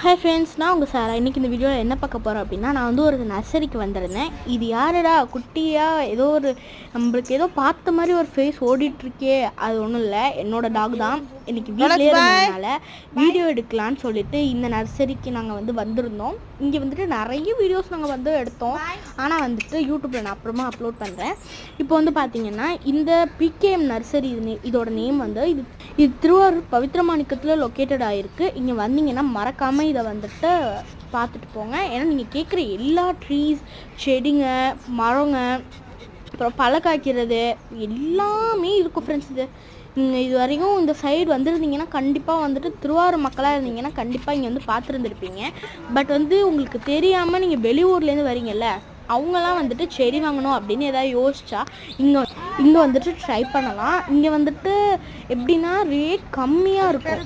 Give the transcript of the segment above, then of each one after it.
Hi friends, நான் உங்கள் சாரா. இன்றைக்கி இந்த வீடியோவில் என்ன பார்க்க போகிறோம் அப்படின்னா, நான் வந்து ஒரு நர்சரிக்கு வந்திருந்தேன். இது யாரடா குட்டியாக ஏதோ ஒரு நம்மளுக்கு ஏதோ பார்த்த மாதிரி ஒரு ஃபேஸ் ஓடிட்டுருக்கே, அது ஒன்றும் இல்லை, என்னோடய டாக் தான். இன்றைக்கி வீட்டிலே இருந்ததுனால வீடியோ எடுக்கலான்னு சொல்லிட்டு இந்த நர்சரிக்கு நாங்கள் வந்து வந்திருந்தோம். இங்கே வந்துட்டு நிறைய வீடியோஸ் நாங்கள் வந்து எடுத்தோம். ஆனால் வந்துட்டு யூடியூப்பில் நான் அப்புறமா அப்லோட் பண்ணுறேன். இப்போ வந்து பார்த்திங்கன்னா இந்த பிகேஎம் நர்சரி இதோட நேம் வந்து இது திருவாரூர் பவித்ரமாணிக்கத்தில் லொக்கேட்டட் ஆகிருக்கு. இங்கே வந்தீங்கன்னா மறக்காமல் இதை வந்துட்டு பார்த்துட்டு போங்க. ஏன்னா நீங்கள் கேட்குற எல்லா ட்ரீஸ், செடிங்க, மரங்க, அப்புறம் பழ காய்க்கிறது எல்லாமே இருக்கும் ஃப்ரெண்ட்ஸ். இது வரைக்கும் இந்த சைடு வந்திருந்தீங்கன்னா கண்டிப்பாக வந்துட்டு திருவாரூர் மக்களாக இருந்தீங்கன்னா கண்டிப்பாக இங்கே வந்து பார்த்துருந்துருப்பீங்க. பட் வந்து உங்களுக்கு தெரியாமல் நீங்கள் வெளியூர்லேருந்து வரீங்கல்ல, அவங்களாம் வந்துட்டு செடி வாங்கணும் அப்படின்னு எதாவது யோசிச்சா இங்கே வந்துட்டு ட்ரை பண்ணலாம். இங்கே வந்துட்டு எப்படின்னா ரேட் கம்மியாக இருக்கும்.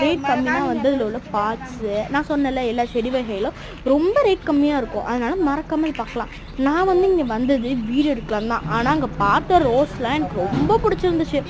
ரேட் கம்மியாக வந்து இதில் உள்ள பார்ட்ஸு நான் சொன்னல எல்லா செடி வகைகளும் ரொம்ப ரேட் கம்மியாக இருக்கும். அதனால் மறக்காமல் பார்க்கலாம். நான் வந்து இங்கே வந்தது வீடியோ எடுக்கலாம் தான். ஆனால் அங்கே பார்த்த ரோஸ்லாம் எனக்கு ரொம்ப பிடிச்சிருந்துச்சு.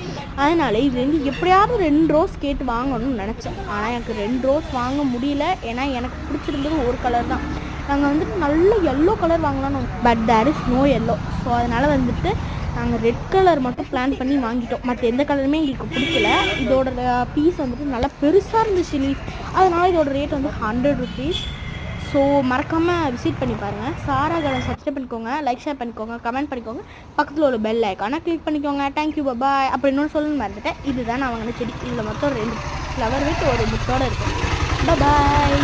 அதனால் இது வந்து எப்படியாவது 2 ரோஸ் கேட்டு வாங்கணும்னு நினச்சேன். ஆனால் எனக்கு 2 ரோஸ் வாங்க முடியல. ஏன்னா எனக்கு பிடிச்சிருந்தது ஒரு கலர் தான். நாங்கள் வந்துட்டு நல்ல எல்லோ கலர் வாங்கலாம்னு, but there is no yellow. So அதனால் வந்துட்டு நாங்கள் ரெட் கலர் மட்டும் பிளான் பண்ணி வாங்கிட்டோம். மற்ற எந்த கலருமே எங்களுக்கு பிடிக்கல. இதோட பீஸ் வந்துட்டு நல்லா பெருசாக இருந்துச்சு லீஃப். அதனால் இதோட ரேட் வந்து 100 rupees. ஸோ மறக்காமல் விசிட் பண்ணி பாருங்கள். சாரா கார்டன் சப்ஸ்கிரைப் பண்ணிக்கோங்க, லைக் ஷேர் பண்ணிக்கோங்க, கமெண்ட் பண்ணிக்கோங்க. பக்கத்தில் ஒரு பெல் ஐக்கானை கிளிக் பண்ணிக்கோங்க. தேங்க்யூ, பாய். அப்படி இன்னொன்று சொல்லணும்னு மறந்துட்டேன். இதுதான் நான் வாங்கின செடி. இதில் மொத்தம் 2 ஃப்ளவர் வித் ஒரு முட்டோடு இருக்குது. பாய்.